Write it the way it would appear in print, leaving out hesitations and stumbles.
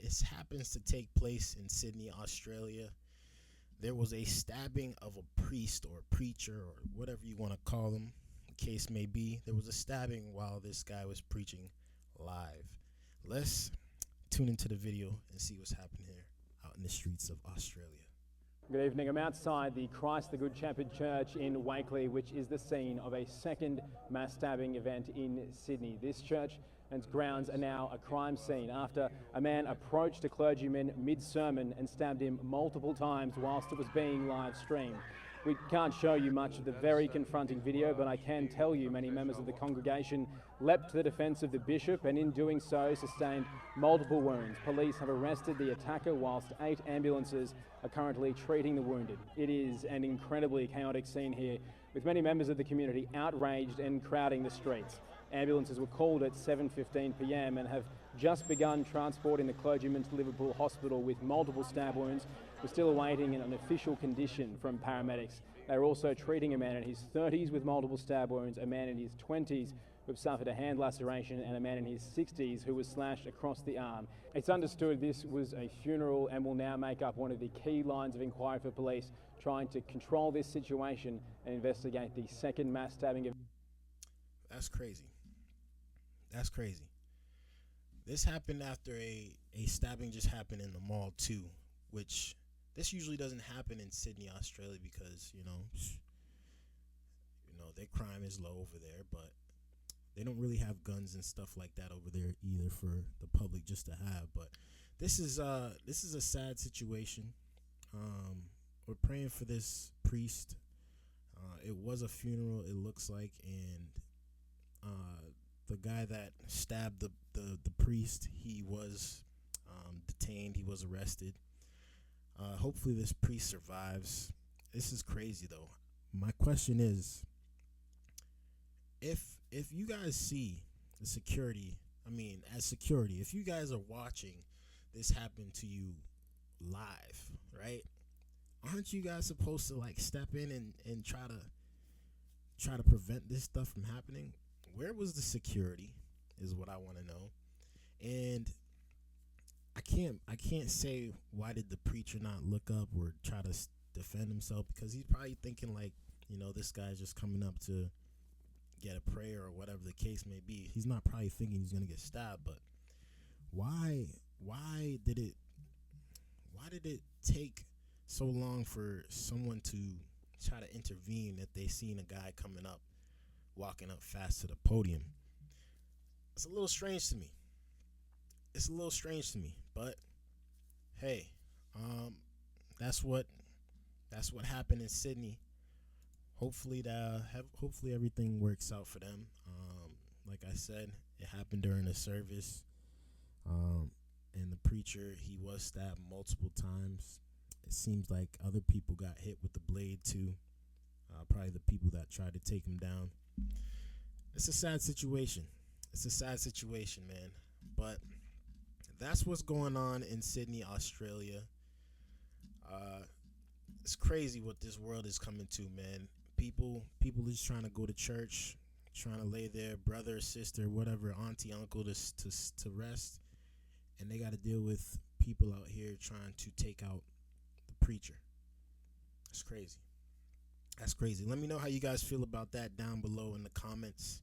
It happens to take place in Sydney, Australia. There was a stabbing of a priest or a preacher or whatever you want to call him, the case may be. There was a stabbing while this guy was preaching live. Let's tune into the video and see what's happening here out in the streets of Australia. Good evening. I'm outside the Christ the Good Shepherd Church in Wakeley, which is the scene of a second mass stabbing event in Sydney. This church and its grounds are now a crime scene after a man approached a clergyman mid-sermon and stabbed him multiple times whilst it was being live streamed. We can't show you much of the very confronting video, but I can tell you many members of the congregation leapt to the defence of the bishop and in doing so sustained multiple wounds. Police have arrested the attacker whilst 8 ambulances are currently treating the wounded. It is an incredibly chaotic scene here, with many members of the community outraged and crowding the streets. Ambulances were called at 7:15 p.m. and have just begun transporting the clergyman to Liverpool Hospital with multiple stab wounds. We're still awaiting an official condition from paramedics. They're also treating a man in his 30s with multiple stab wounds, a man in his 20s who have suffered a hand laceration, and a man in his 60s who was slashed across the arm. It's understood this was a funeral and will now make up one of the key lines of inquiry for police, trying to control this situation and investigate the second mass stabbing. That's crazy. That's crazy. This happened after a stabbing just happened in the mall too, which this usually doesn't happen in Sydney, Australia, because you know their crime is low over there, but they don't really have guns and stuff like that over there either for the public just to have. But this is a sad situation. We're praying for this priest. It was a funeral, it looks like, and the guy that stabbed the priest, he was detained, he was arrested. Hopefully this priest survives. This is crazy though. My question is, if you guys see the security, if you guys are watching this happen to you live, right? Aren't you guys supposed to like step in and try to prevent this stuff from happening? Where was the security is what I want to know. And I can't say why did the preacher not look up or try to defend himself, because he's probably thinking like, this guy's just coming up to get a prayer or whatever the case may be. He's not probably thinking he's gonna get stabbed, but why did it take so long for someone to try to intervene if they seen a guy walking up fast to the podium? It's a little strange to me. But hey, that's what happened in Sydney. Hopefully everything works out for them. Like I said, it happened during a service, and the preacher, he was stabbed multiple times. It seems like other people got hit with the blade too. Probably the people that tried to take him down. It's a sad situation. Man. But that's what's going on in Sydney, Australia. It's crazy what this world is coming to, man. People just trying to go to church, trying to lay their brother, sister, whatever, auntie, uncle to rest, and they got to deal with people out here trying to take out the preacher. That's crazy. Let me know how you guys feel about that down below in the comments.